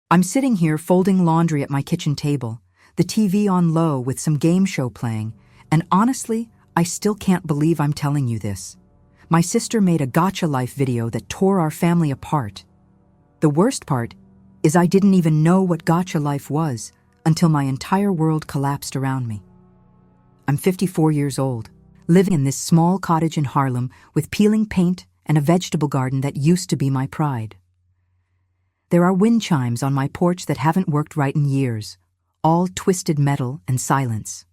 I'm sitting here folding laundry at my kitchen table, the TV on low with some game show playing, and honestly, I still can't believe I'm telling you this. My sister made a Gacha Life video that tore our family apart. The worst part is I didn't even know what Gacha Life was until my entire world collapsed around me. I'm 54 years old, living in this small cottage in Harlem with peeling paint and a vegetable garden that used to be my pride. There are wind chimes on my porch that haven't worked right in years, all twisted metal and silence.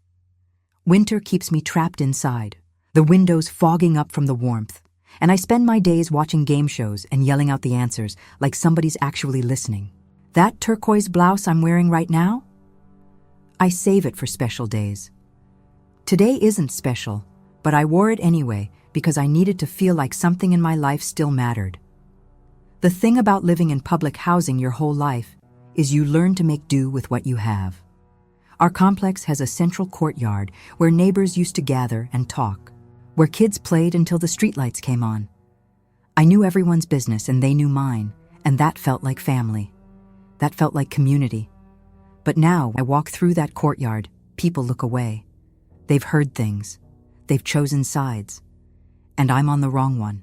Winter keeps me trapped inside, the windows fogging up from the warmth, and I spend my days watching game shows and yelling out the answers like somebody's actually listening. That turquoise blouse I'm wearing right now? I save it for special days. Today isn't special, but I wore it anyway because I needed to feel like something in my life still mattered. The thing about living in public housing your whole life is you learn to make do with what you have. Our complex has a central courtyard where neighbors used to gather and talk, where kids played until the streetlights came on. I knew everyone's business and they knew mine, and that felt like family. That felt like community. But now I walk through that courtyard, people look away. They've heard things. They've chosen sides. And I'm on the wrong one.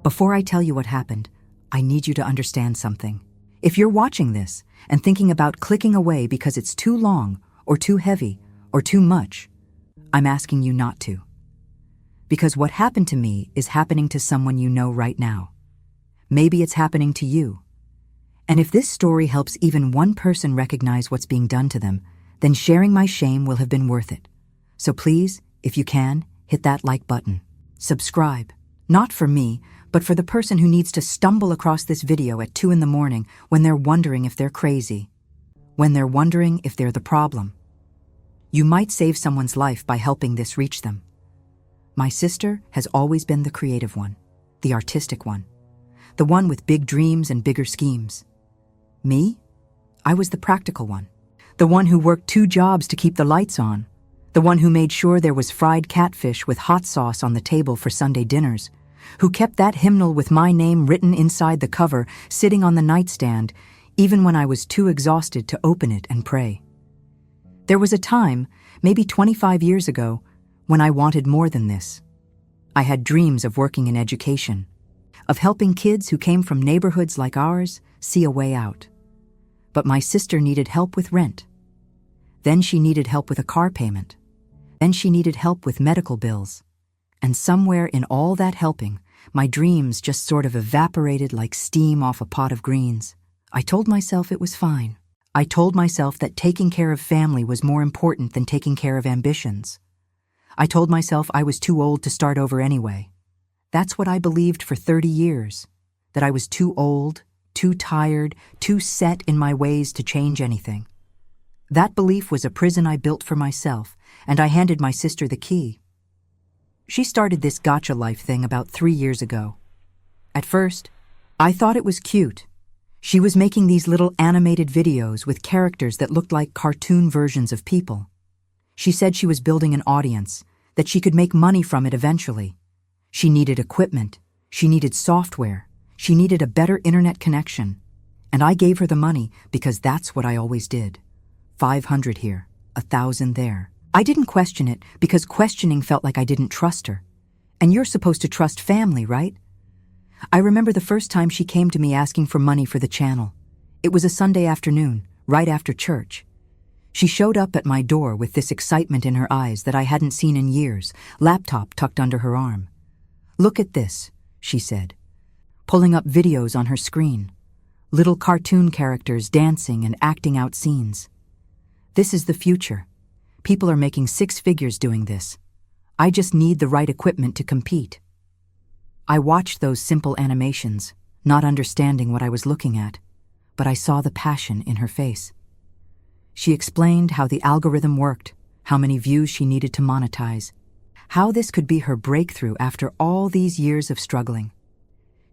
Before I tell you what happened, I need you to understand something. If you're watching this and thinking about clicking away because it's too long or too heavy or too much, I'm asking you not to. Because what happened to me is happening to someone you know right now. Maybe it's happening to you. And if this story helps even one person recognize what's being done to them, then sharing my shame will have been worth it. So please, if you can, hit that like button. Subscribe. Not for me, but for the person who needs to stumble across this video at 2 a.m. when they're wondering if they're crazy. When they're wondering if they're the problem. You might save someone's life by helping this reach them. My sister has always been the creative one, the artistic one, the one with big dreams and bigger schemes. Me? I was the practical one, the one who worked 2 jobs to keep the lights on, the one who made sure there was fried catfish with hot sauce on the table for Sunday dinners, who kept that hymnal with my name written inside the cover sitting on the nightstand, even when I was too exhausted to open it and pray. There was a time, maybe 25 years ago, when I wanted more than this. I had dreams of working in education, of helping kids who came from neighborhoods like ours see a way out. But my sister needed help with rent. Then she needed help with a car payment. Then she needed help with medical bills. And somewhere in all that helping, my dreams just sort of evaporated like steam off a pot of greens. I told myself it was fine. I told myself that taking care of family was more important than taking care of ambitions. I told myself I was too old to start over anyway. That's what I believed for 30 years, that I was too old, too tired, too set in my ways to change anything. That belief was a prison I built for myself, and I handed my sister the key. She started this Gacha Life thing about 3 years ago. At first, I thought it was cute. She was making these little animated videos with characters that looked like cartoon versions of people. She said she was building an audience, that she could make money from it eventually. She needed equipment, she needed software, she needed a better internet connection. And I gave her the money because that's what I always did. 500 here, 1,000 there. I didn't question it because questioning felt like I didn't trust her. And you're supposed to trust family, right? I remember the first time she came to me asking for money for the channel. It was a Sunday afternoon, right after church. She showed up at my door with this excitement in her eyes that I hadn't seen in years, laptop tucked under her arm. "Look at this," she said, pulling up videos on her screen. Little cartoon characters dancing and acting out scenes. "This is the future. People are making 6 figures doing this. I just need the right equipment to compete." I watched those simple animations, not understanding what I was looking at, but I saw the passion in her face. She explained how the algorithm worked, how many views she needed to monetize, how this could be her breakthrough after all these years of struggling.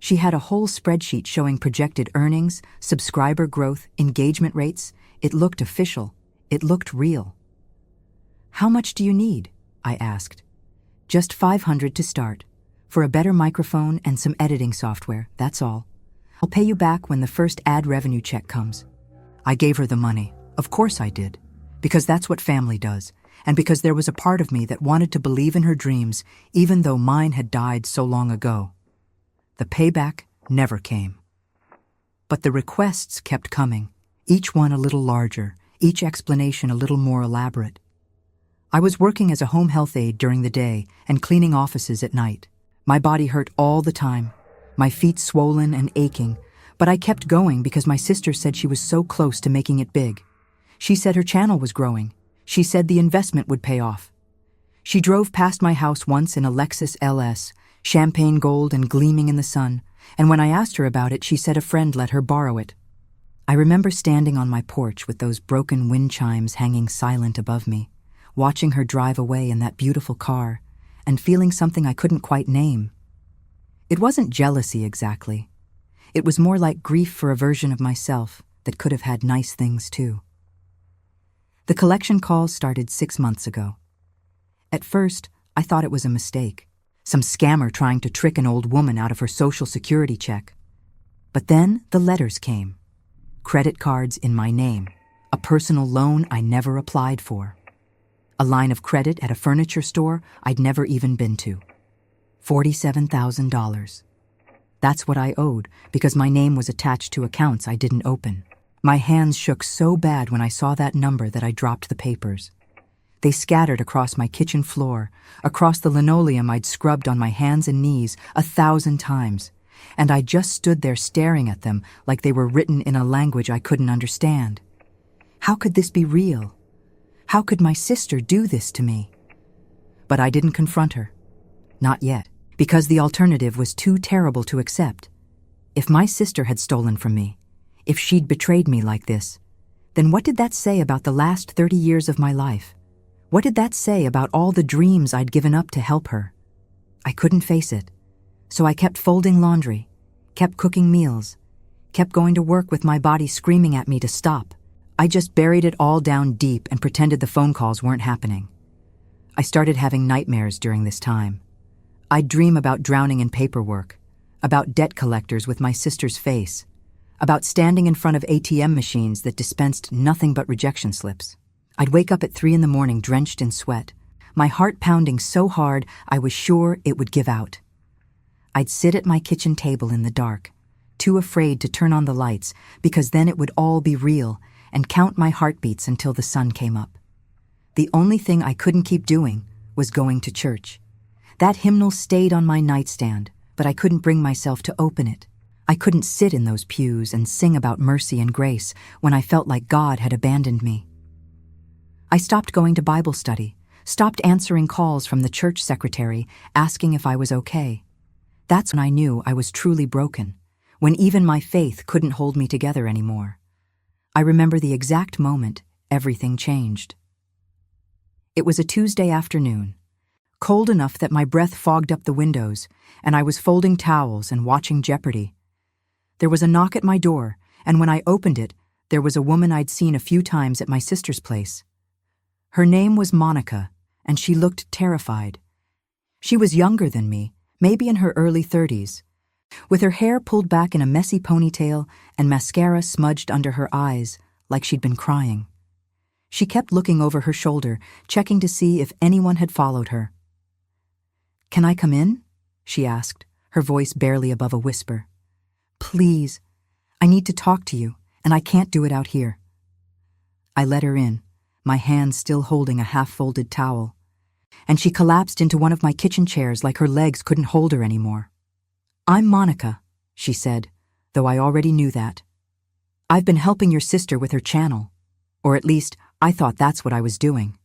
She had a whole spreadsheet showing projected earnings, subscriber growth, engagement rates. It looked official. It looked real. "How much do you need?" I asked. "Just 500 to start. For a better microphone and some editing software, that's all. I'll pay you back when the first ad revenue check comes." I gave her the money. Of course I did. Because that's what family does. And because there was a part of me that wanted to believe in her dreams, even though mine had died so long ago. The payback never came. But the requests kept coming, each one a little larger, each explanation a little more elaborate. I was working as a home health aide during the day and cleaning offices at night. My body hurt all the time, my feet swollen and aching, but I kept going because my sister said she was so close to making it big. She said her channel was growing. She said the investment would pay off. She drove past my house once in a Lexus LS, champagne gold and gleaming in the sun, and when I asked her about it, she said a friend let her borrow it. I remember standing on my porch with those broken wind chimes hanging silent above me, watching her drive away in that beautiful car, and feeling something I couldn't quite name. It wasn't jealousy exactly. It was more like grief for a version of myself that could have had nice things too. The collection calls started 6 months ago. At first, I thought it was a mistake, some scammer trying to trick an old woman out of her Social Security check. But then the letters came. Credit cards in my name, a personal loan I never applied for, a line of credit at a furniture store I'd never even been to. $47,000. That's what I owed because my name was attached to accounts I didn't open. My hands shook so bad when I saw that number that I dropped the papers. They scattered across my kitchen floor, across the linoleum I'd scrubbed on my hands and knees 1,000 times, and I just stood there staring at them like they were written in a language I couldn't understand. How could this be real? How could my sister do this to me? But I didn't confront her. Not yet, because the alternative was too terrible to accept. If my sister had stolen from me, if she'd betrayed me like this, then what did that say about the last 30 years of my life? What did that say about all the dreams I'd given up to help her? I couldn't face it, so I kept folding laundry, kept cooking meals, kept going to work with my body screaming at me to stop. I just buried it all down deep and pretended the phone calls weren't happening. I started having nightmares during this time. I'd dream about drowning in paperwork, about debt collectors with my sister's face, about standing in front of ATM machines that dispensed nothing but rejection slips. I'd wake up at 3 a.m. drenched in sweat, my heart pounding so hard I was sure it would give out. I'd sit at my kitchen table in the dark, too afraid to turn on the lights because then it would all be real, and count my heartbeats until the sun came up. The only thing I couldn't keep doing was going to church. That hymnal stayed on my nightstand, but I couldn't bring myself to open it. I couldn't sit in those pews and sing about mercy and grace when I felt like God had abandoned me. I stopped going to Bible study, stopped answering calls from the church secretary asking if I was okay. That's when I knew I was truly broken, when even my faith couldn't hold me together anymore. I remember the exact moment everything changed. It was a Tuesday afternoon, cold enough that my breath fogged up the windows, and I was folding towels and watching Jeopardy! There was a knock at my door, and when I opened it, there was a woman I'd seen a few times at my sister's place. Her name was Monica, and she looked terrified. She was younger than me, maybe in her early 30s, with her hair pulled back in a messy ponytail and mascara smudged under her eyes like she'd been crying. She kept looking over her shoulder, checking to see if anyone had followed her. "Can I come in?" she asked, her voice barely above a whisper. "Please, I need to talk to you, and I can't do it out here." I let her in, my hand still holding a half-folded towel, and she collapsed into one of my kitchen chairs like her legs couldn't hold her anymore. "I'm Monica," she said, though I already knew that. "I've been helping your sister with her channel, or at least I thought that's what I was doing."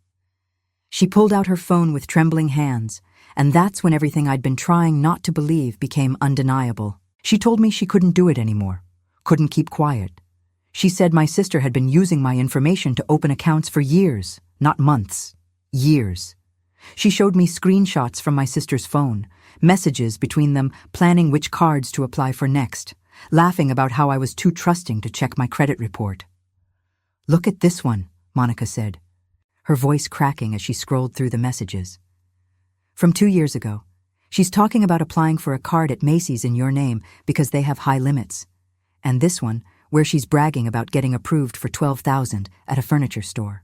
She pulled out her phone with trembling hands, and that's when everything I'd been trying not to believe became undeniable. She told me she couldn't do it anymore, couldn't keep quiet. She said my sister had been using my information to open accounts for years, not months, years. She showed me screenshots from my sister's phone, messages between them planning which cards to apply for next, laughing about how I was too trusting to check my credit report. "Look at this one," Monica said, her voice cracking as she scrolled through the messages. "From 2 years ago. She's talking about applying for a card at Macy's in your name because they have high limits. And this one, where she's bragging about getting approved for $12,000 at a furniture store.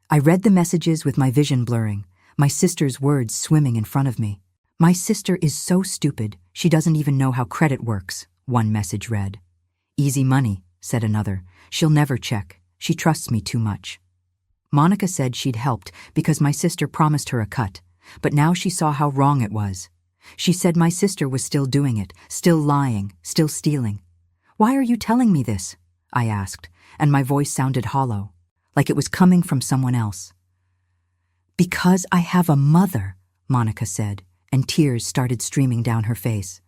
I read the messages with my vision blurring, my sister's words swimming in front of me. "My sister is so stupid, she doesn't even know how credit works," one message read. "Easy money," said another. "She'll never check. She trusts me too much." Monica said she'd helped because my sister promised her a cut, but now she saw how wrong it was. She said my sister was still doing it, still lying, still stealing. "Why are you telling me this?" I asked, and my voice sounded hollow, like it was coming from someone else. "Because I have a mother," Monica said, and tears started streaming down her face.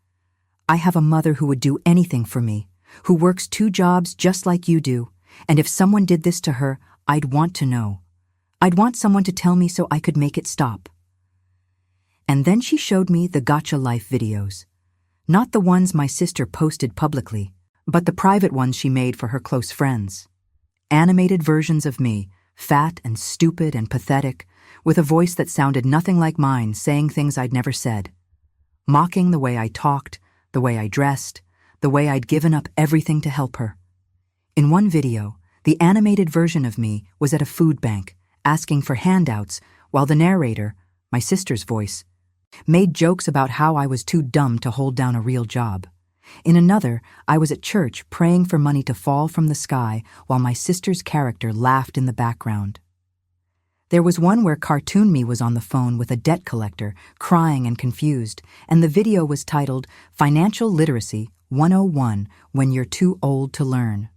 "I have a mother who would do anything for me, who works 2 jobs just like you do, and if someone did this to her, I'd want to know. I'd want someone to tell me so I could make it stop." And then she showed me the Gacha Life videos. Not the ones my sister posted publicly, but the private ones she made for her close friends. Animated versions of me, fat and stupid and pathetic, with a voice that sounded nothing like mine, saying things I'd never said. Mocking the way I talked, the way I dressed, the way I'd given up everything to help her. In one video, the animated version of me was at a food bank, asking for handouts, while the narrator, my sister's voice, made jokes about how I was too dumb to hold down a real job. In another, I was at church praying for money to fall from the sky while my sister's character laughed in the background. There was one where cartoon me was on the phone with a debt collector, crying and confused, and the video was titled Financial Literacy 101 When You're Too Old to Learn.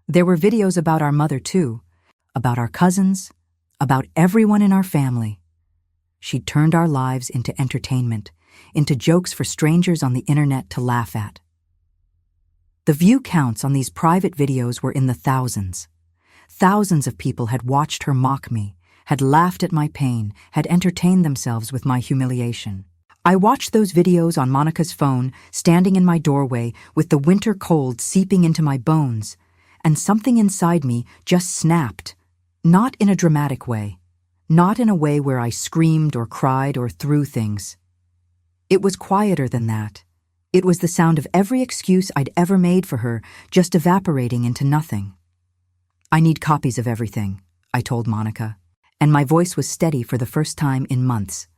There were videos about our mother too, about our cousins, about everyone in our family. She'd turned our lives into entertainment, into jokes for strangers on the internet to laugh at. The view counts on these private videos were in the thousands. Thousands of people had watched her mock me, had laughed at my pain, had entertained themselves with my humiliation. I watched those videos on Monica's phone, standing in my doorway with the winter cold seeping into my bones, and something inside me just snapped, not in a dramatic way, not in a way where I screamed or cried or threw things. It was quieter than that. It was the sound of every excuse I'd ever made for her just evaporating into nothing. "I need copies of everything," I told Monica, and my voice was steady for the first time in months.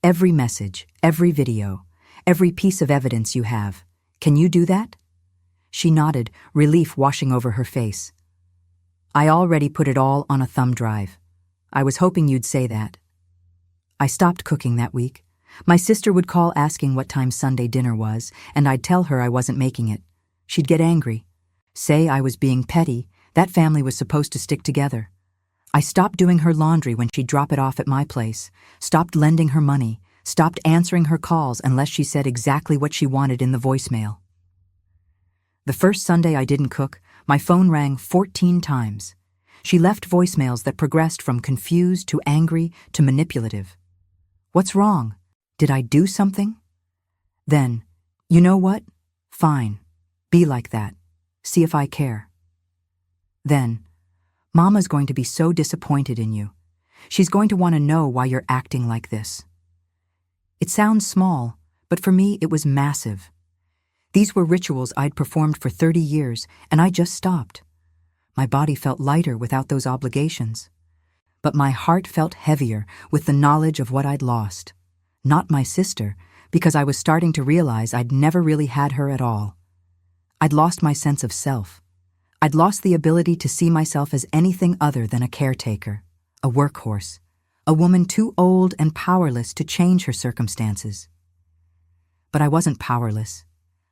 "Every message, every video, every piece of evidence you have. Can you do that?" She nodded, relief washing over her face. "I already put it all on a thumb drive. I was hoping you'd say that." I stopped cooking that week. My sister would call asking what time Sunday dinner was, and I'd tell her I wasn't making it. She'd get angry, say I was being petty, that family was supposed to stick together. I stopped doing her laundry when she'd drop it off at my place, stopped lending her money, stopped answering her calls unless she said exactly what she wanted in the voicemail. The first Sunday I didn't cook, my phone rang 14 times. She left voicemails that progressed from confused to angry to manipulative. What's wrong? Did I do something? Then, you know what? Fine. Be like that. See if I care. Then, Mama's going to be so disappointed in you. She's going to want to know why you're acting like this. It sounds small, but for me it was massive. These were rituals I'd performed for 30 years, and I just stopped. My body felt lighter without those obligations. But my heart felt heavier with the knowledge of what I'd lost. Not my sister, because I was starting to realize I'd never really had her at all. I'd lost my sense of self. I'd lost the ability to see myself as anything other than a caretaker, a workhorse, a woman too old and powerless to change her circumstances. But I wasn't powerless.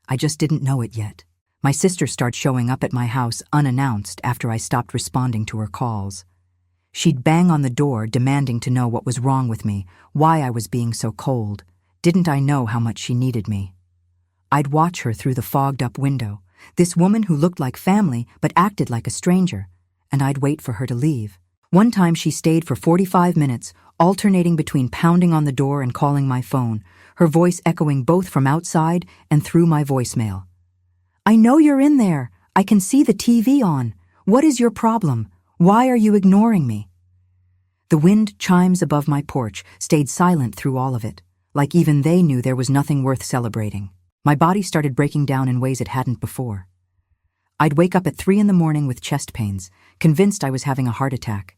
I just didn't know it yet. My sister started showing up at my house unannounced after I stopped responding to her calls. She'd bang on the door demanding to know what was wrong with me, why I was being so cold. Didn't I know how much she needed me? I'd watch her through the fogged-up window, this woman who looked like family but acted like a stranger, and I'd wait for her to leave. One time she stayed for 45 minutes, alternating between pounding on the door and calling my phone, her voice echoing both from outside and through my voicemail. "I know you're in there. I can see the TV on. What is your problem? Why are you ignoring me?" The wind chimes above my porch stayed silent through all of it, like even they knew there was nothing worth celebrating. My body started breaking down in ways it hadn't before. I'd wake up at 3 in the morning with chest pains, convinced I was having a heart attack.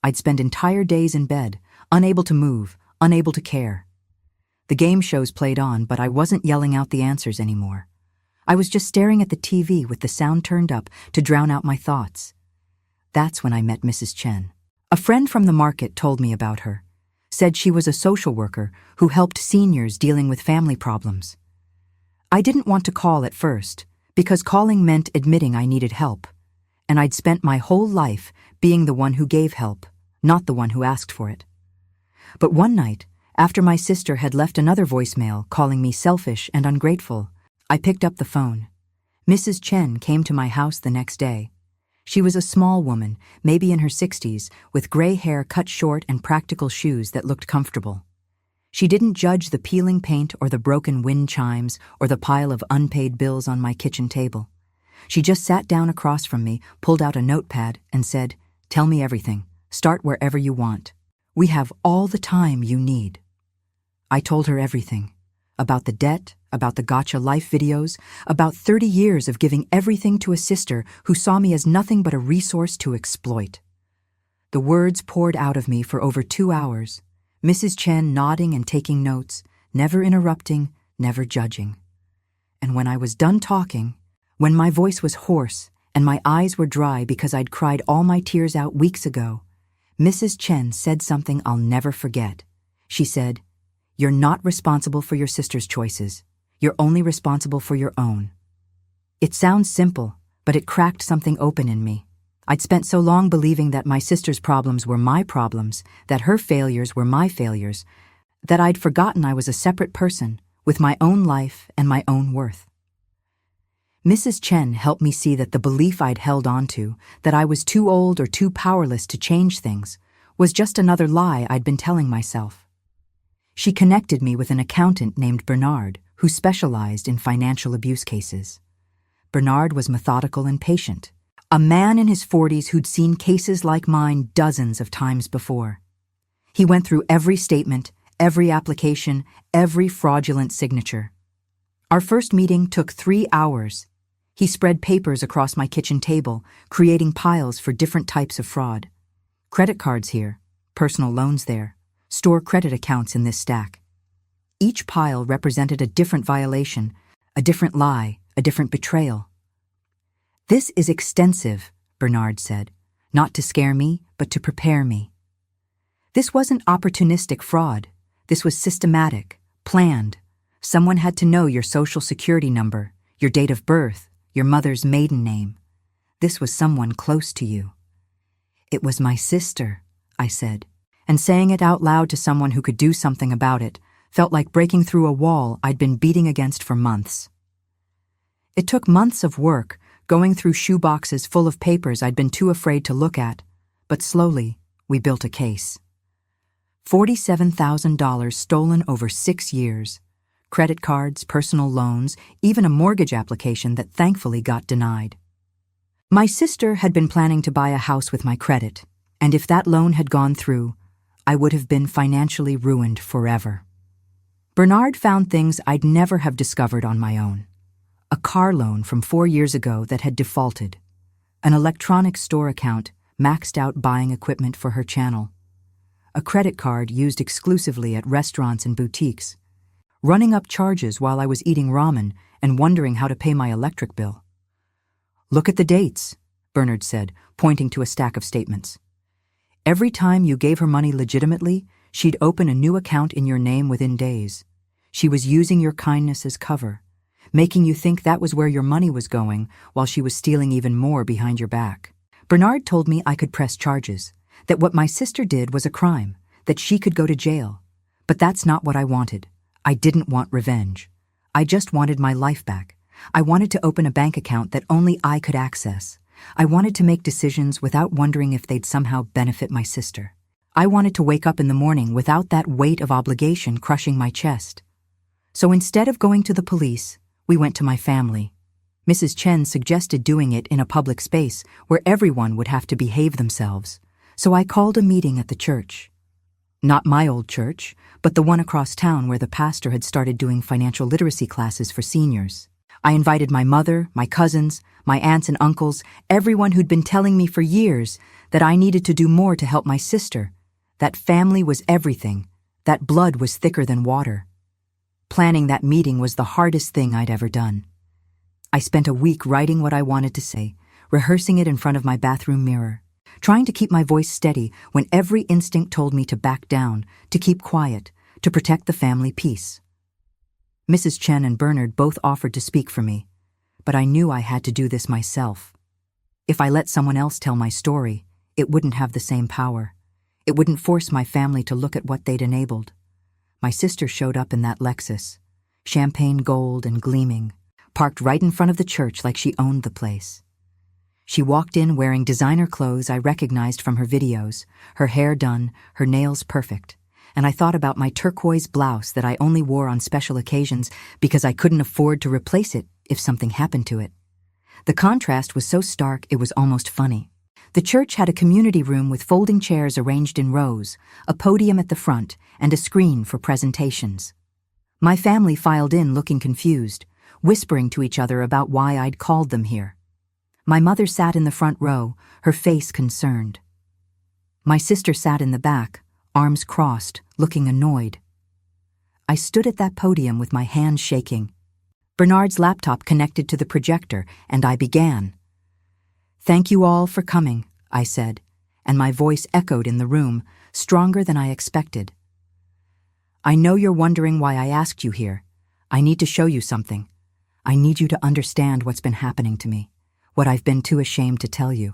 I'd spend entire days in bed, unable to move, unable to care. The game shows played on, but I wasn't yelling out the answers anymore. I was just staring at the TV with the sound turned up to drown out my thoughts. That's when I met Mrs. Chen. A friend from the market told me about her, said she was a social worker who helped seniors dealing with family problems. I didn't want to call at first, because calling meant admitting I needed help, and I'd spent my whole life being the one who gave help, not the one who asked for it. But one night, after my sister had left another voicemail calling me selfish and ungrateful, I picked up the phone. Mrs. Chen came to my house the next day. She was a small woman, maybe in her 60s, with gray hair cut short and practical shoes that looked comfortable. She didn't judge the peeling paint or the broken wind chimes or the pile of unpaid bills on my kitchen table. She just sat down across from me, pulled out a notepad, and said, "Tell me everything. Start wherever you want. We have all the time you need." I told her everything. About the debt, about the Gacha Life videos, about 30 years of giving everything to a sister who saw me as nothing but a resource to exploit. The words poured out of me for over 2 hours, Mrs. Chen nodding and taking notes, never interrupting, never judging. And when I was done talking, when my voice was hoarse and my eyes were dry because I'd cried all my tears out weeks ago, Mrs. Chen said something I'll never forget. She said, "You're not responsible for your sister's choices. You're only responsible for your own." It sounds simple, but it cracked something open in me. I'd spent so long believing that my sister's problems were my problems, that her failures were my failures, that I'd forgotten I was a separate person with my own life and my own worth. Mrs. Chen helped me see that the belief I'd held onto, that I was too old or too powerless to change things, was just another lie I'd been telling myself. She connected me with an accountant named Bernard, who specialized in financial abuse cases. Bernard was methodical and patient, a man in his 40s who'd seen cases like mine dozens of times before. He went through every statement, every application, every fraudulent signature. Our first meeting took 3 hours. He spread papers across my kitchen table, creating piles for different types of fraud. Credit cards here, personal loans there, store credit accounts in this stack. Each pile represented a different violation, a different lie, a different betrayal. "This is extensive," Bernard said, "not to scare me, but to prepare me." This wasn't opportunistic fraud. This was systematic, planned. Someone had to know your social security number, your date of birth, your mother's maiden name. This was someone close to you. "It was my sister," I said, and saying it out loud to someone who could do something about it felt like breaking through a wall I'd been beating against for months. It took months of work, going through shoeboxes full of papers I'd been too afraid to look at, but slowly we built a case. $47,000 stolen over 6 years. Credit cards, personal loans, even a mortgage application that thankfully got denied. My sister had been planning to buy a house with my credit, and if that loan had gone through, I would have been financially ruined forever. Bernard found things I'd never have discovered on my own. A car loan from 4 years ago that had defaulted. An electronics store account maxed out buying equipment for her channel. A credit card used exclusively at restaurants and boutiques. Running up charges while I was eating ramen and wondering how to pay my electric bill. "Look at the dates," Bernard said, pointing to a stack of statements. "Every time you gave her money legitimately, she'd open a new account in your name within days. She was using your kindness as cover, making you think that was where your money was going while she was stealing even more behind your back." Bernard told me I could press charges, that what my sister did was a crime, that she could go to jail. But that's not what I wanted. I didn't want revenge. I just wanted my life back. I wanted to open a bank account that only I could access. I wanted to make decisions without wondering if they'd somehow benefit my sister. I wanted to wake up in the morning without that weight of obligation crushing my chest. So instead of going to the police, we went to my family. Mrs. Chen suggested doing it in a public space where everyone would have to behave themselves. So I called a meeting at the church. Not my old church, but the one across town where the pastor had started doing financial literacy classes for seniors. I invited my mother, my cousins, my aunts and uncles, everyone who'd been telling me for years that I needed to do more to help my sister, that family was everything, that blood was thicker than water. Planning that meeting was the hardest thing I'd ever done. I spent a week writing what I wanted to say, rehearsing it in front of my bathroom mirror, trying to keep my voice steady when every instinct told me to back down, to keep quiet, to protect the family peace. Mrs. Chen and Bernard both offered to speak for me, but I knew I had to do this myself. If I let someone else tell my story, it wouldn't have the same power. It wouldn't force my family to look at what they'd enabled. My sister showed up in that Lexus, champagne gold and gleaming, parked right in front of the church like she owned the place. She walked in wearing designer clothes I recognized from her videos, her hair done, her nails perfect, and I thought about my turquoise blouse that I only wore on special occasions because I couldn't afford to replace it if something happened to it. The contrast was so stark it was almost funny. The church had a community room with folding chairs arranged in rows, a podium at the front, and a screen for presentations. My family filed in looking confused, whispering to each other about why I'd called them here. My mother sat in the front row, her face concerned. My sister sat in the back, arms crossed, looking annoyed. I stood at that podium with my hands shaking. Bernard's laptop connected to the projector, and I began. "Thank you all for coming," I said, and my voice echoed in the room, stronger than I expected. "I know you're wondering why I asked you here. I need to show you something. I need you to understand what's been happening to me, what I've been too ashamed to tell you."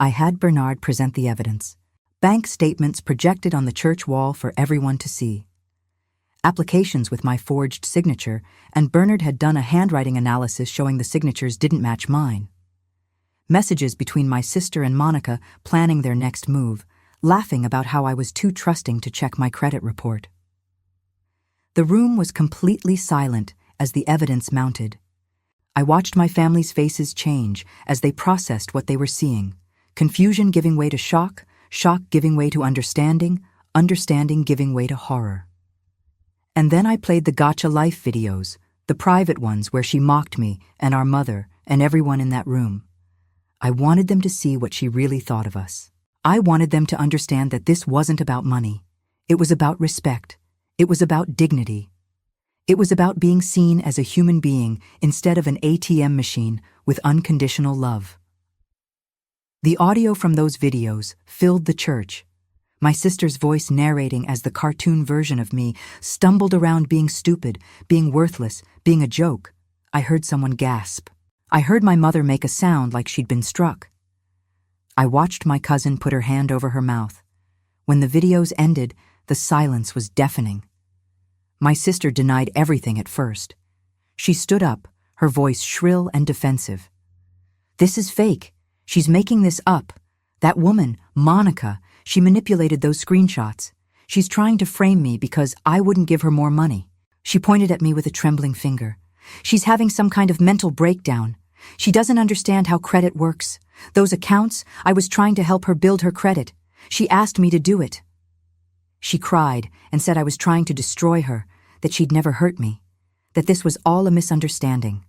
I had Bernard present the evidence, bank statements projected on the church wall for everyone to see. Applications with my forged signature, and Bernard had done a handwriting analysis showing the signatures didn't match mine. Messages between my sister and Monica planning their next move, laughing about how I was too trusting to check my credit report. The room was completely silent as the evidence mounted. I watched my family's faces change as they processed what they were seeing, confusion giving way to shock, shock giving way to understanding, understanding giving way to horror. And then I played the Gacha Life videos, the private ones where she mocked me and our mother and everyone in that room. I wanted them to see what she really thought of us. I wanted them to understand that this wasn't about money. It was about respect. It was about dignity. It was about being seen as a human being instead of an ATM machine with unconditional love. The audio from those videos filled the church. My sister's voice narrating as the cartoon version of me stumbled around being stupid, being worthless, being a joke. I heard someone gasp. I heard my mother make a sound like she'd been struck. I watched my cousin put her hand over her mouth. When the videos ended, the silence was deafening. My sister denied everything at first. She stood up, her voice shrill and defensive. "This is fake. She's making this up. That woman, Monica, she manipulated those screenshots. She's trying to frame me because I wouldn't give her more money." She pointed at me with a trembling finger. "She's having some kind of mental breakdown. She doesn't understand how credit works. Those accounts, I was trying to help her build her credit. She asked me to do it." She cried and said I was trying to destroy her, that she'd never hurt me, that this was all a misunderstanding.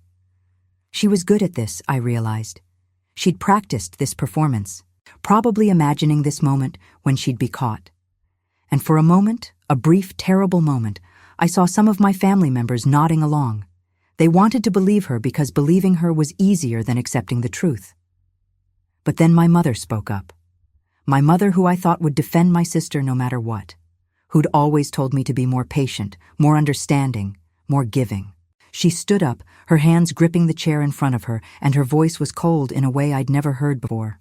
She was good at this, I realized. She'd practiced this performance, probably imagining this moment when she'd be caught. And for a moment, a brief, terrible moment, I saw some of my family members nodding along. They wanted to believe her because believing her was easier than accepting the truth. But then my mother spoke up. My mother, who I thought would defend my sister no matter what, who'd always told me to be more patient, more understanding, more giving. She stood up, her hands gripping the chair in front of her, and her voice was cold in a way I'd never heard before.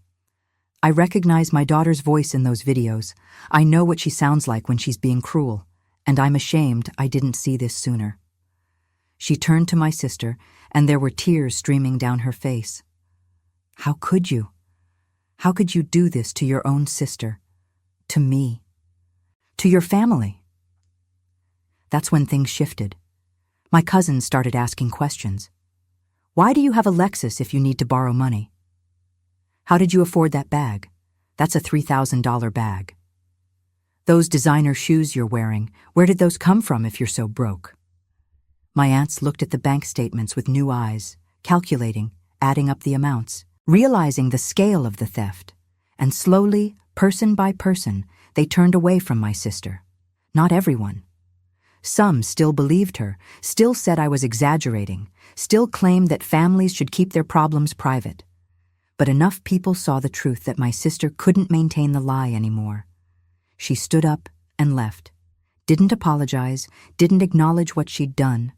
I recognize my daughter's voice in those videos. I know what she sounds like when she's being cruel, and I'm ashamed I didn't see this sooner. She turned to my sister, and there were tears streaming down her face. "How could you? How could you do this to your own sister? To me? To your family?" That's when things shifted. My cousins started asking questions. "Why do you have a Lexus if you need to borrow money? How did you afford that bag? That's a $3,000 bag. Those designer shoes you're wearing, where did those come from if you're so broke?" My aunts looked at the bank statements with new eyes, calculating, adding up the amounts, realizing the scale of the theft. And slowly, person by person, they turned away from my sister. Not everyone. Some still believed her, still said I was exaggerating, still claimed that families should keep their problems private. But enough people saw the truth that my sister couldn't maintain the lie anymore. She stood up and left. Didn't apologize, didn't acknowledge what she'd done.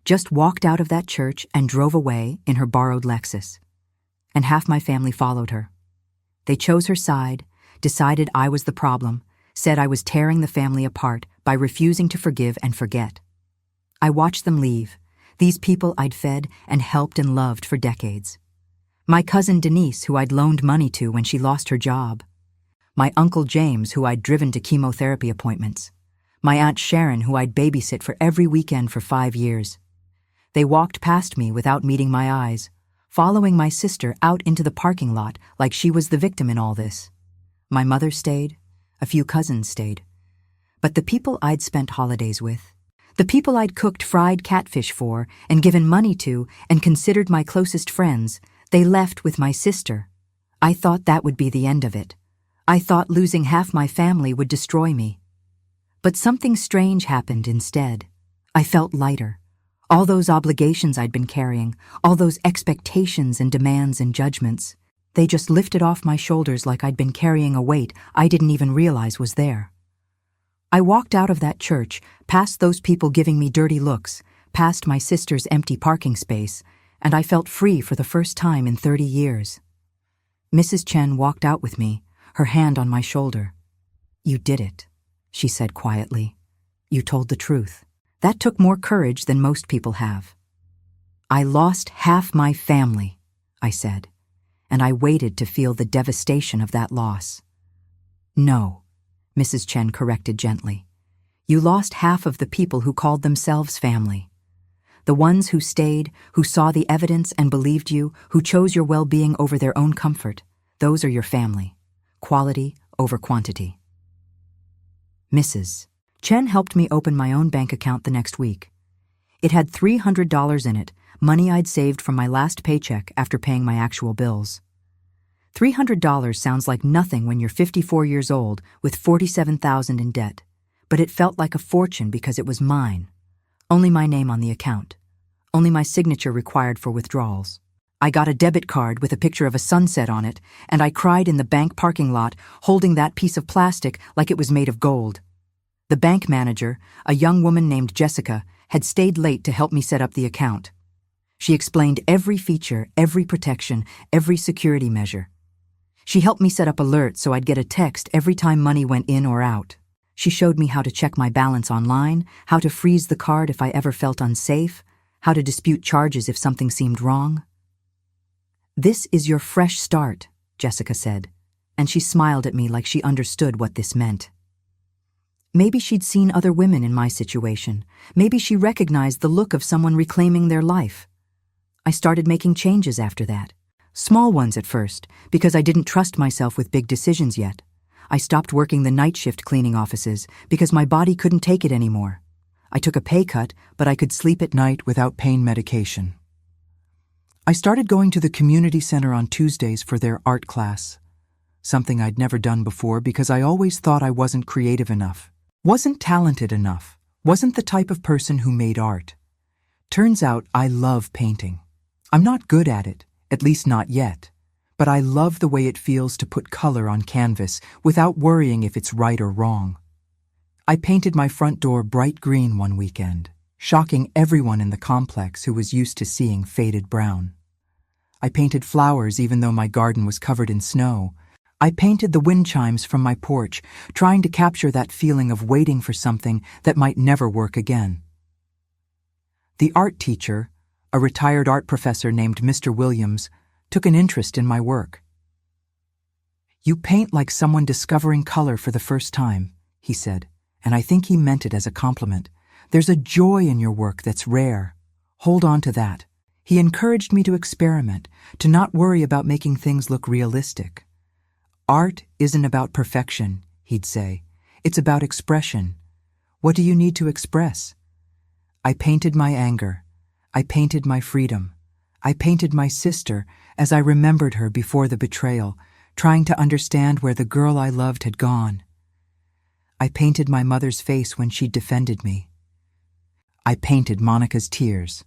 Just walked out of that church and drove away in her borrowed Lexus. And half my family followed her. They chose her side, decided I was the problem, said I was tearing the family apart by refusing to forgive and forget. I watched them leave, these people I'd fed and helped and loved for decades. My cousin Denise, who I'd loaned money to when she lost her job. My Uncle James, who I'd driven to chemotherapy appointments. My Aunt Sharon, who I'd babysit for every weekend for 5 years. They walked past me without meeting my eyes, following my sister out into the parking lot like she was the victim in all this. My mother stayed, a few cousins stayed. But the people I'd spent holidays with, the people I'd cooked fried catfish for and given money to and considered my closest friends, they left with my sister. I thought that would be the end of it. I thought losing half my family would destroy me. But something strange happened instead. I felt lighter. All those obligations I'd been carrying, all those expectations and demands and judgments, they just lifted off my shoulders like I'd been carrying a weight I didn't even realize was there. I walked out of that church, past those people giving me dirty looks, past my sister's empty parking space, and I felt free for the first time in 30 years. Mrs. Chen walked out with me, her hand on my shoulder. "You did it," she said quietly. "You told the truth. That took more courage than most people have." "I lost half my family," I said, and I waited to feel the devastation of that loss. "No," Mrs. Chen corrected gently. "You lost half of the people who called themselves family. The ones who stayed, who saw the evidence and believed you, who chose your well-being over their own comfort. Those are your family. Quality over quantity." Mrs. Chen helped me open my own bank account the next week. It had $300 in it, money I'd saved from my last paycheck after paying my actual bills. $300 sounds like nothing when you're 54 years old with $47,000 in debt, but it felt like a fortune because it was mine. Only my name on the account. Only my signature required for withdrawals. I got a debit card with a picture of a sunset on it, and I cried in the bank parking lot, holding that piece of plastic like it was made of gold. The bank manager, a young woman named Jessica, had stayed late to help me set up the account. She explained every feature, every protection, every security measure. She helped me set up alerts so I'd get a text every time money went in or out. She showed me how to check my balance online, how to freeze the card if I ever felt unsafe, how to dispute charges if something seemed wrong. "This is your fresh start," Jessica said, and she smiled at me like she understood what this meant. Maybe she'd seen other women in my situation. Maybe she recognized the look of someone reclaiming their life. I started making changes after that. Small ones at first, because I didn't trust myself with big decisions yet. I stopped working the night shift cleaning offices because my body couldn't take it anymore. I took a pay cut, but I could sleep at night without pain medication. I started going to the community center on Tuesdays for their art class, something I'd never done before because I always thought I wasn't creative enough, wasn't talented enough, wasn't the type of person who made art. Turns out I love painting. I'm not good at it, at least not yet. But I love the way it feels to put color on canvas without worrying if it's right or wrong. I painted my front door bright green one weekend, shocking everyone in the complex who was used to seeing faded brown. I painted flowers even though my garden was covered in snow. I painted the wind chimes from my porch, trying to capture that feeling of waiting for something that might never work again. The art teacher, a retired art professor named Mr. Williams, took an interest in my work. "You paint like someone discovering color for the first time," he said, and I think he meant it as a compliment. "There's a joy in your work that's rare. Hold on to that." He encouraged me to experiment, to not worry about making things look realistic. "Art isn't about perfection," he'd say. "It's about expression. What do you need to express?" I painted my anger. I painted my freedom. I painted my sister as I remembered her before the betrayal, trying to understand where the girl I loved had gone. I painted my mother's face when she defended me. I painted Monica's tears.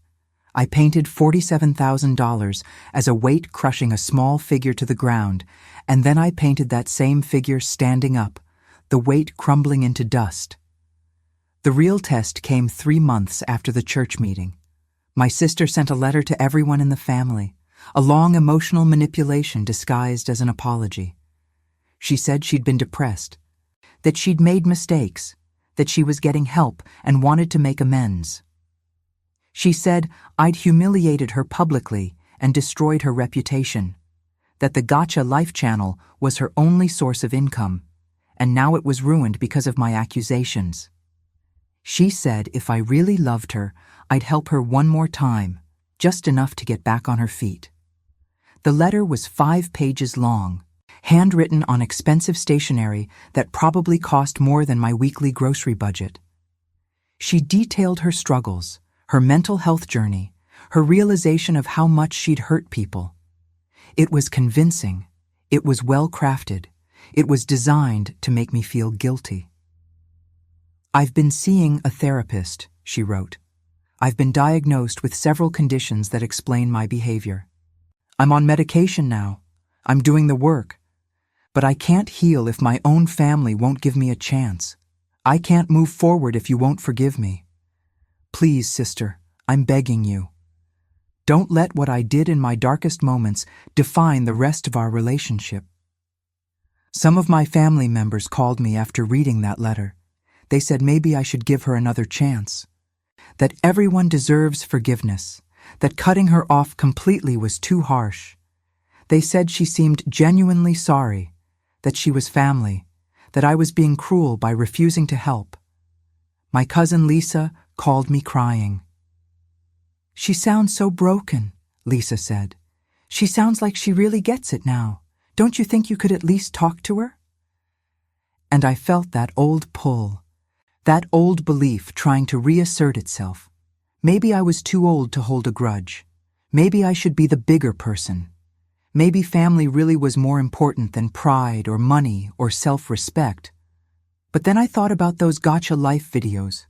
I painted $47,000 as a weight crushing a small figure to the ground, and then I painted that same figure standing up, the weight crumbling into dust. The real test came 3 months after the church meeting. My sister sent a letter to everyone in the family, a long emotional manipulation disguised as an apology. She said she'd been depressed, that she'd made mistakes, that she was getting help and wanted to make amends. She said I'd humiliated her publicly and destroyed her reputation, that the Gacha Life channel was her only source of income, and now it was ruined because of my accusations. She said if I really loved her, I'd help her one more time, just enough to get back on her feet. The letter was 5 pages long, handwritten on expensive stationery that probably cost more than my weekly grocery budget. She detailed her struggles, her mental health journey, her realization of how much she'd hurt people. It was convincing. It was well-crafted. It was designed to make me feel guilty. I've been seeing a therapist, she wrote. I've been diagnosed with several conditions that explain my behavior. I'm on medication now. I'm doing the work. But I can't heal if my own family won't give me a chance. I can't move forward if you won't forgive me. Please, sister, I'm begging you. Don't let what I did in my darkest moments define the rest of our relationship. Some of my family members called me after reading that letter. They said maybe I should give her another chance. That everyone deserves forgiveness. That cutting her off completely was too harsh. They said she seemed genuinely sorry. That she was family. That I was being cruel by refusing to help. My cousin Lisa called me crying. She sounds so broken, Lisa said. She sounds like she really gets it now. Don't you think you could at least talk to her? And I felt that old pull, that old belief trying to reassert itself. Maybe I was too old to hold a grudge. Maybe I should be the bigger person. Maybe family really was more important than pride or money or self-respect. But then I thought about those Gacha Life videos,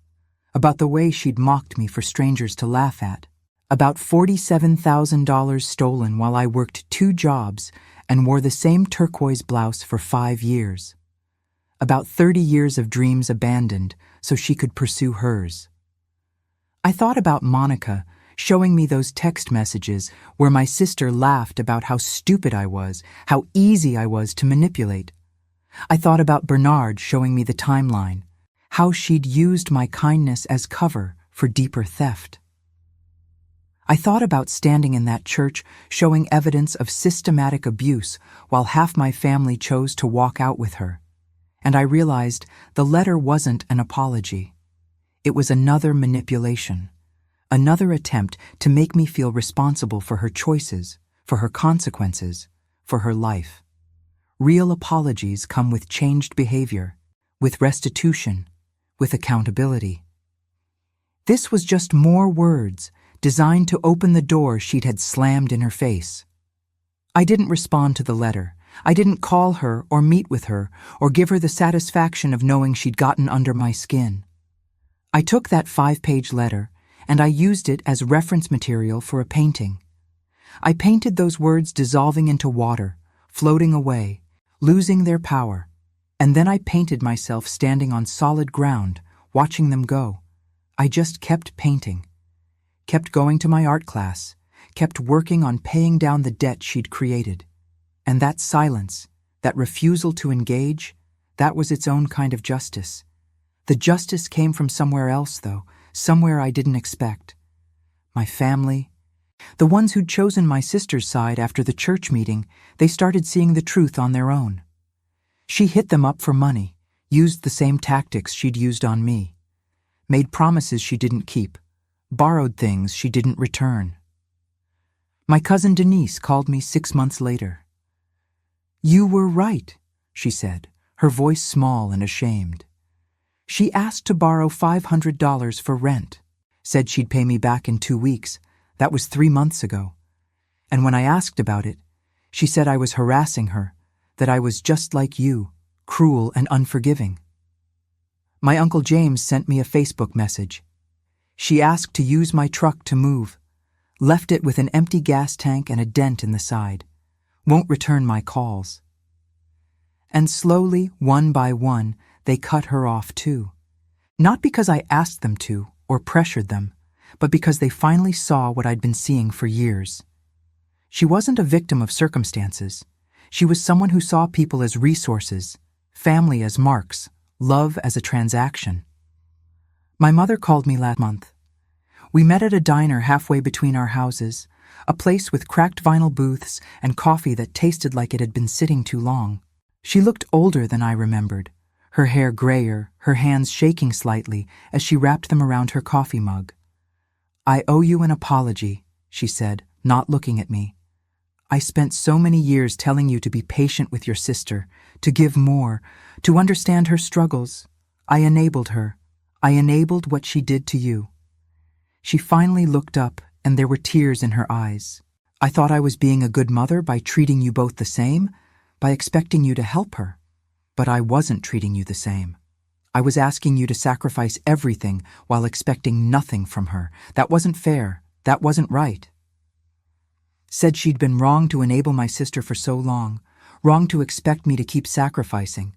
about the way she'd mocked me for strangers to laugh at, about $47,000 stolen while I worked 2 jobs and wore the same turquoise blouse for 5 years, about 30 years of dreams abandoned so she could pursue hers. I thought about Monica showing me those text messages where my sister laughed about how stupid I was, how easy I was to manipulate. I thought about Bernard showing me the timeline, how she'd used my kindness as cover for deeper theft. I thought about standing in that church showing evidence of systematic abuse while half my family chose to walk out with her. And I realized the letter wasn't an apology. It was another manipulation, another attempt to make me feel responsible for her choices, for her consequences, for her life. Real apologies come with changed behavior, with restitution, with accountability. This was just more words designed to open the door she'd had slammed in her face. I didn't respond to the letter. I didn't call her or meet with her or give her the satisfaction of knowing she'd gotten under my skin. I took that 5-page letter and I used it as reference material for a painting. I painted those words dissolving into water, floating away, losing their power, and then I painted myself standing on solid ground, watching them go. I just kept painting, kept going to my art class, kept working on paying down the debt she'd created. And that silence, that refusal to engage, that was its own kind of justice. The justice came from somewhere else, though, somewhere I didn't expect. My family, the ones who'd chosen my sister's side after the church meeting, they started seeing the truth on their own. She hit them up for money, used the same tactics she'd used on me, made promises she didn't keep, borrowed things she didn't return. My cousin Denise called me 6 months later. "You were right," she said, her voice small and ashamed. She asked to borrow $500 for rent. Said she'd pay me back in 2 weeks. That was 3 months ago. And when I asked about it, she said I was harassing her, that I was just like you, cruel and unforgiving. My Uncle James sent me a Facebook message. She asked to use my truck to move, left it with an empty gas tank and a dent in the side, won't return my calls. And slowly, one by one, they cut her off too. Not because I asked them to or pressured them, but because they finally saw what I'd been seeing for years. She wasn't a victim of circumstances. She was someone who saw people as resources, family as marks, love as a transaction. My mother called me last month. We met at a diner halfway between our houses, a place with cracked vinyl booths and coffee that tasted like it had been sitting too long. She looked older than I remembered, her hair grayer, her hands shaking slightly as she wrapped them around her coffee mug. "I owe you an apology," she said, not looking at me. "I spent so many years telling you to be patient with your sister, to give more, to understand her struggles. I enabled her. I enabled what she did to you." She finally looked up, and there were tears in her eyes. "I thought I was being a good mother by treating you both the same, by expecting you to help her. But I wasn't treating you the same. I was asking you to sacrifice everything while expecting nothing from her. That wasn't fair. That wasn't right." Said she'd been wrong to enable my sister for so long, wrong to expect me to keep sacrificing,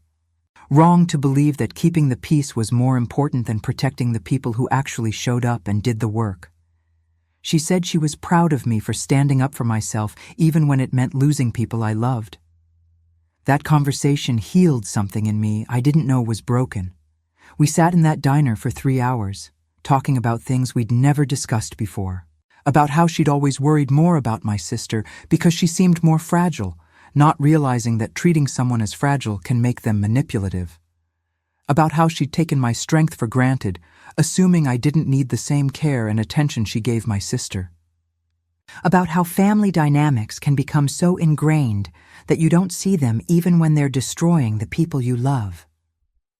wrong to believe that keeping the peace was more important than protecting the people who actually showed up and did the work. She said she was proud of me for standing up for myself even when it meant losing people I loved. That conversation healed something in me I didn't know was broken. We sat in that diner for 3 hours, talking about things we'd never discussed before. About how she'd always worried more about my sister because she seemed more fragile, not realizing that treating someone as fragile can make them manipulative. About how she'd taken my strength for granted, assuming I didn't need the same care and attention she gave my sister. About how family dynamics can become so ingrained that you don't see them even when they're destroying the people you love.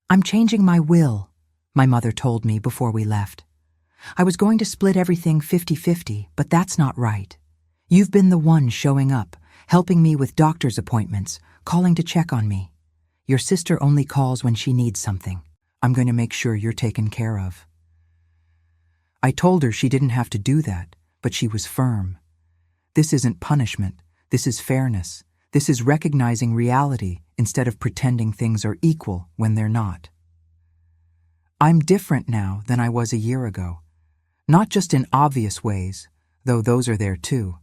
"I'm changing my will," my mother told me before we left. "I was going to split everything 50-50, but that's not right. You've been the one showing up, helping me with doctor's appointments, calling to check on me. Your sister only calls when she needs something. I'm going to make sure you're taken care of." I told her she didn't have to do that, but she was firm. This isn't punishment. This is fairness. This is recognizing reality instead of pretending things are equal when they're not. I'm different now than I was a year ago. Not just in obvious ways, though those are there too.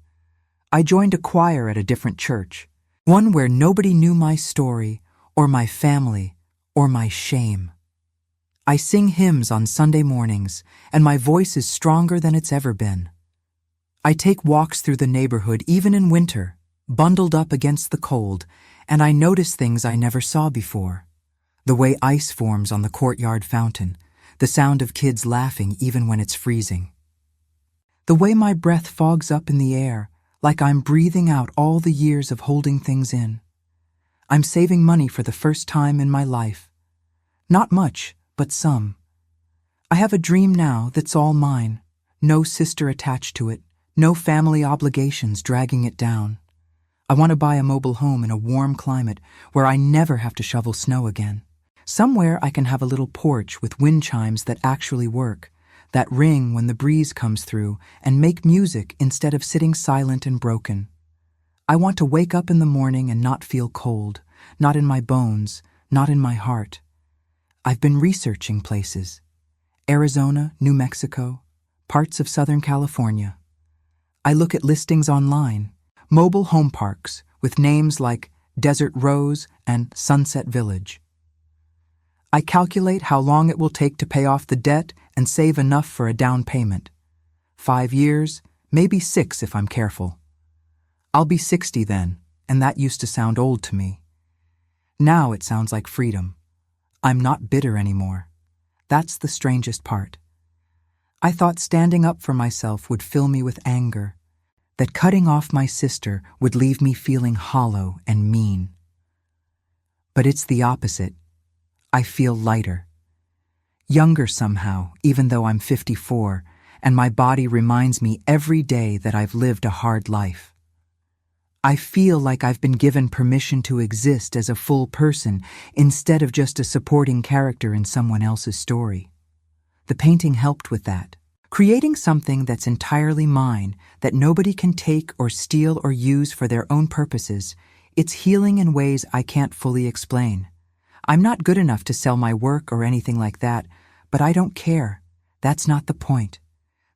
I joined a choir at a different church, one where nobody knew my story, or my family, or my shame. I sing hymns on Sunday mornings, and my voice is stronger than it's ever been. I take walks through the neighborhood even in winter, bundled up against the cold, and I notice things I never saw before. The way ice forms on the courtyard fountain, the sound of kids laughing even when it's freezing. The way my breath fogs up in the air, like I'm breathing out all the years of holding things in. I'm saving money for the first time in my life. Not much, but some. I have a dream now that's all mine, no sister attached to it, no family obligations dragging it down. I want to buy a mobile home in a warm climate where I never have to shovel snow again. Somewhere I can have a little porch with wind chimes that actually work, that ring when the breeze comes through, and make music instead of sitting silent and broken. I want to wake up in the morning and not feel cold, not in my bones, not in my heart. I've been researching places. Arizona, New Mexico, parts of Southern California. I look at listings online, mobile home parks with names like Desert Rose and Sunset Village. I calculate how long it will take to pay off the debt and save enough for a down payment. 5 years, maybe 6 if I'm careful. I'll be 60 then, and that used to sound old to me. Now it sounds like freedom. I'm not bitter anymore. That's the strangest part. I thought standing up for myself would fill me with anger, that cutting off my sister would leave me feeling hollow and mean. But it's the opposite. I feel lighter. Younger somehow, even though I'm 54, and my body reminds me every day that I've lived a hard life. I feel like I've been given permission to exist as a full person instead of just a supporting character in someone else's story. The painting helped with that. Creating something that's entirely mine, that nobody can take or steal or use for their own purposes, it's healing in ways I can't fully explain. I'm not good enough to sell my work or anything like that, but I don't care. That's not the point.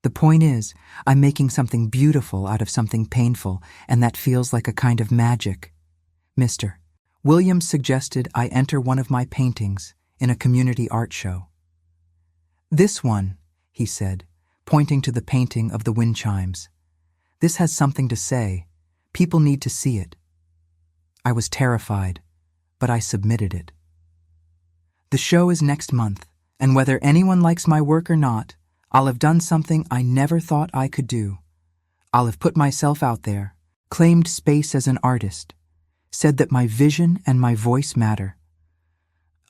The point is, I'm making something beautiful out of something painful, and that feels like a kind of magic. Mr. Williams suggested I enter one of my paintings in a community art show. This one, he said, pointing to the painting of the wind chimes. This has something to say. People need to see it. I was terrified, but I submitted it. The show is next month, and whether anyone likes my work or not, I'll have done something I never thought I could do. I'll have put myself out there, claimed space as an artist, said that my vision and my voice matter.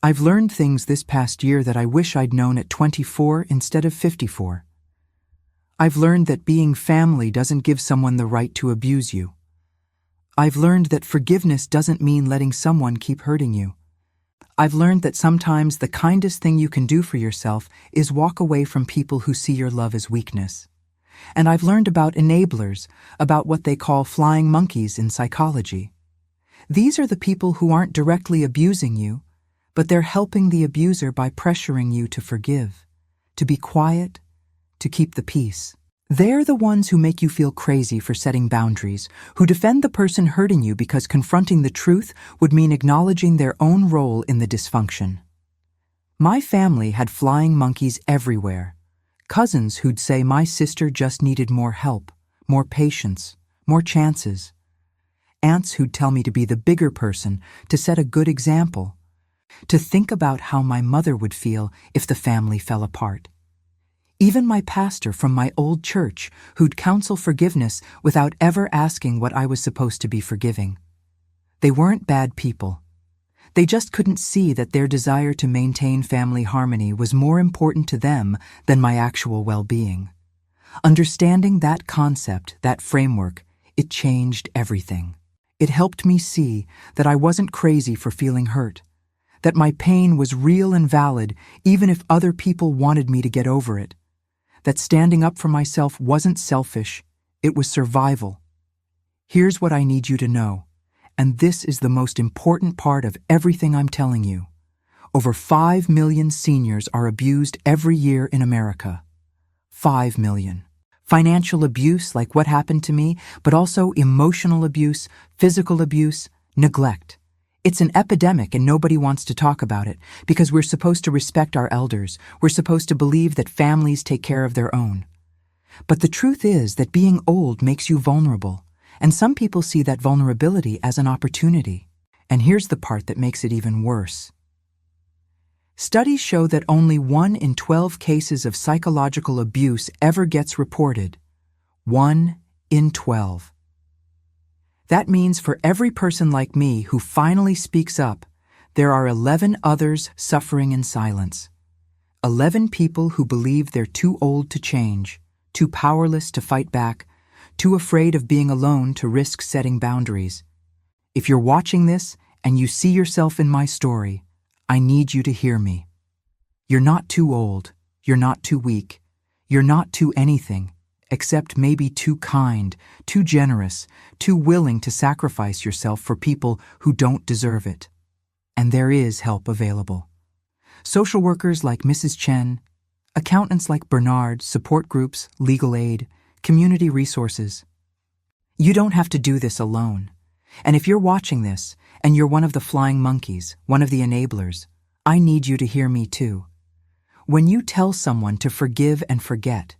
I've learned things this past year that I wish I'd known at 24 instead of 54. I've learned that being family doesn't give someone the right to abuse you. I've learned that forgiveness doesn't mean letting someone keep hurting you. I've learned that sometimes the kindest thing you can do for yourself is walk away from people who see your love as weakness. And I've learned about enablers, about what they call flying monkeys in psychology. These are the people who aren't directly abusing you, but they're helping the abuser by pressuring you to forgive, to be quiet, to keep the peace. They're the ones who make you feel crazy for setting boundaries, who defend the person hurting you because confronting the truth would mean acknowledging their own role in the dysfunction. My family had flying monkeys everywhere. Cousins who'd say my sister just needed more help, more patience, more chances. Aunts who'd tell me to be the bigger person, to set a good example, to think about how my mother would feel if the family fell apart. Even my pastor from my old church, who'd counsel forgiveness without ever asking what I was supposed to be forgiving. They weren't bad people. They just couldn't see that their desire to maintain family harmony was more important to them than my actual well-being. Understanding that concept, that framework, it changed everything. It helped me see that I wasn't crazy for feeling hurt, that my pain was real and valid even if other people wanted me to get over it. That standing up for myself wasn't selfish, it was survival. Here's what I need you to know, and this is the most important part of everything I'm telling you. Over 5 million seniors are abused every year in America. 5 million. Financial abuse, like what happened to me, but also emotional abuse, physical abuse, neglect. It's an epidemic and nobody wants to talk about it because we're supposed to respect our elders. We're supposed to believe that families take care of their own. But the truth is that being old makes you vulnerable, and some people see that vulnerability as an opportunity. And here's the part that makes it even worse. Studies show that only 1 in 12 cases of psychological abuse ever gets reported. 1 in 12. That means for every person like me who finally speaks up, there are 11 others suffering in silence. 11 people who believe they're too old to change, too powerless to fight back, too afraid of being alone to risk setting boundaries. If you're watching this and you see yourself in my story, I need you to hear me. You're not too old, you're not too weak, you're not too anything, except maybe too kind, too generous, too willing to sacrifice yourself for people who don't deserve it. And there is help available. Social workers like Mrs. Chen, accountants like Bernard, support groups, legal aid, community resources. You don't have to do this alone. And if you're watching this, and you're one of the flying monkeys, one of the enablers, I need you to hear me too. When you tell someone to forgive and forget,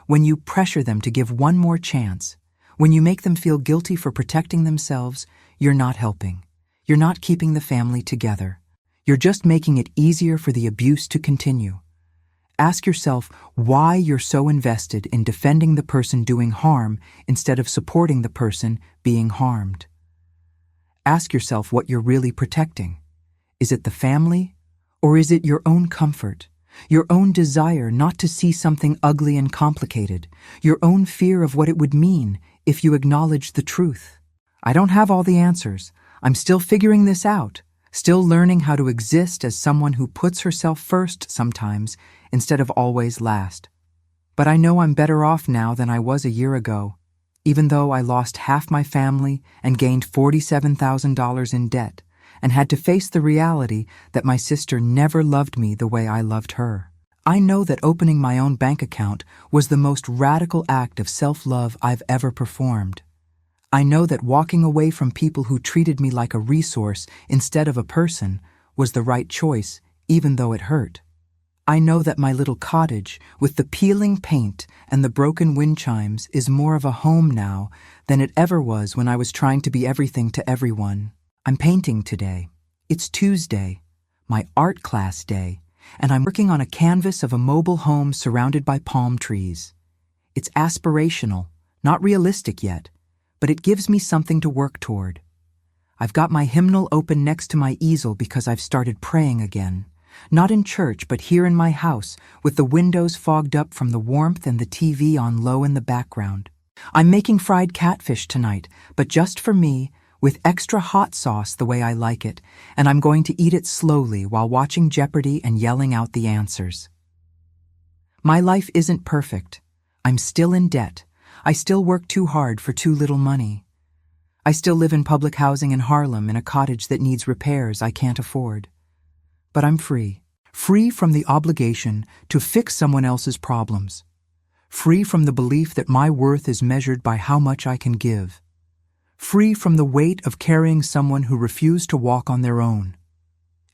when you pressure them to give one more chance, when you make them feel guilty for protecting themselves, you're not helping. You're not keeping the family together. You're just making it easier for the abuse to continue. Ask yourself why you're so invested in defending the person doing harm instead of supporting the person being harmed. Ask yourself what you're really protecting. Is it the family, or is it your own comfort, Your own desire not to see something ugly and complicated. Your own fear of what it would mean if you acknowledge the truth. I don't have all the answers. I'm still figuring this out, still learning how to exist as someone who puts herself first sometimes instead of always last. But I know I'm better off now than I was a year ago, even though I lost half my family and gained $47,000 in debt and had to face the reality that my sister never loved me the way I loved her. I know that opening my own bank account was the most radical act of self-love I've ever performed. I know that walking away from people who treated me like a resource instead of a person was the right choice, even though it hurt. I know that my little cottage with the peeling paint and the broken wind chimes is more of a home now than it ever was when I was trying to be everything to everyone. I'm painting today. It's Tuesday, my art class day, and I'm working on a canvas of a mobile home surrounded by palm trees. It's aspirational, not realistic yet, but it gives me something to work toward. I've got my hymnal open next to my easel because I've started praying again. Not in church, but here in my house, with the windows fogged up from the warmth and the TV on low in the background. I'm making fried catfish tonight, but just for me, with extra hot sauce the way I like it, and I'm going to eat it slowly while watching Jeopardy and yelling out the answers. My life isn't perfect. I'm still in debt. I still work too hard for too little money. I still live in public housing in Harlem in a cottage that needs repairs I can't afford. But I'm free. Free from the obligation to fix someone else's problems. Free from the belief that my worth is measured by how much I can give. Free from the weight of carrying someone who refused to walk on their own.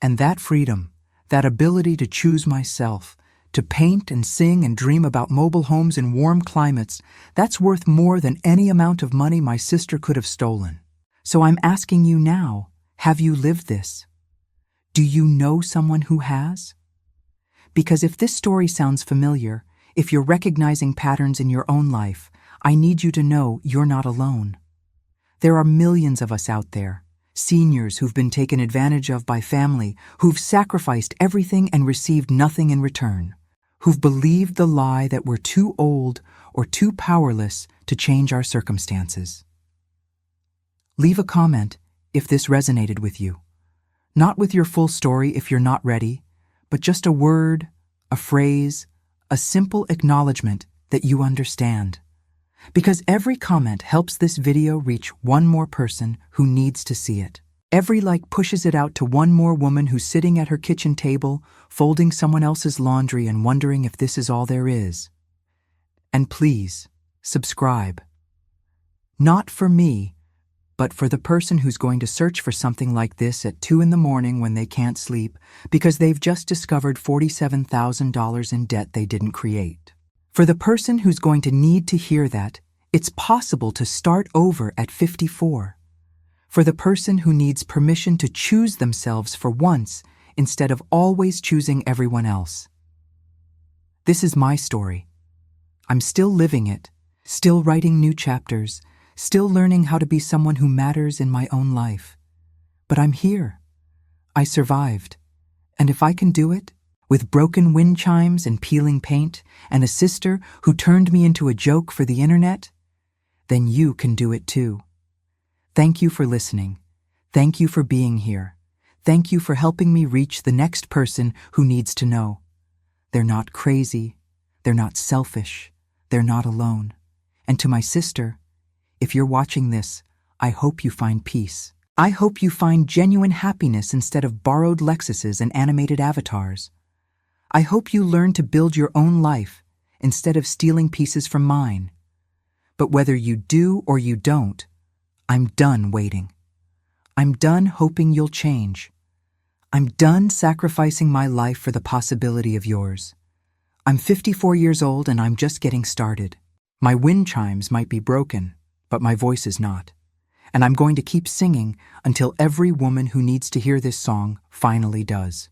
And that freedom, that ability to choose myself, to paint and sing and dream about mobile homes in warm climates, that's worth more than any amount of money my sister could have stolen. So I'm asking you now, have you lived this? Do you know someone who has? Because if this story sounds familiar, if you're recognizing patterns in your own life, I need you to know you're not alone. There are millions of us out there, seniors who've been taken advantage of by family, who've sacrificed everything and received nothing in return, who've believed the lie that we're too old or too powerless to change our circumstances. Leave a comment if this resonated with you. Not with your full story if you're not ready, but just a word, a phrase, a simple acknowledgement that you understand. Because every comment helps this video reach one more person who needs to see it. Every like pushes it out to one more woman who's sitting at her kitchen table, folding someone else's laundry and wondering if this is all there is. And please, subscribe. Not for me, but for the person who's going to search for something like this at 2 a.m. when they can't sleep because they've just discovered $47,000 in debt they didn't create. For the person who's going to need to hear that it's possible to start over at 54. For the person who needs permission to choose themselves for once instead of always choosing everyone else. This is my story. I'm still living it, still writing new chapters, still learning how to be someone who matters in my own life. But I'm here. I survived. And if I can do it, with broken wind chimes and peeling paint, and a sister who turned me into a joke for the internet, then you can do it too. Thank you for listening. Thank you for being here. Thank you for helping me reach the next person who needs to know. They're not crazy. They're not selfish. They're not alone. And to my sister, if you're watching this, I hope you find peace. I hope you find genuine happiness instead of borrowed Lexuses and animated avatars. I hope you learn to build your own life instead of stealing pieces from mine. But whether you do or you don't, I'm done waiting. I'm done hoping you'll change. I'm done sacrificing my life for the possibility of yours. I'm 54 years old and I'm just getting started. My wind chimes might be broken, but my voice is not. And I'm going to keep singing until every woman who needs to hear this song finally does.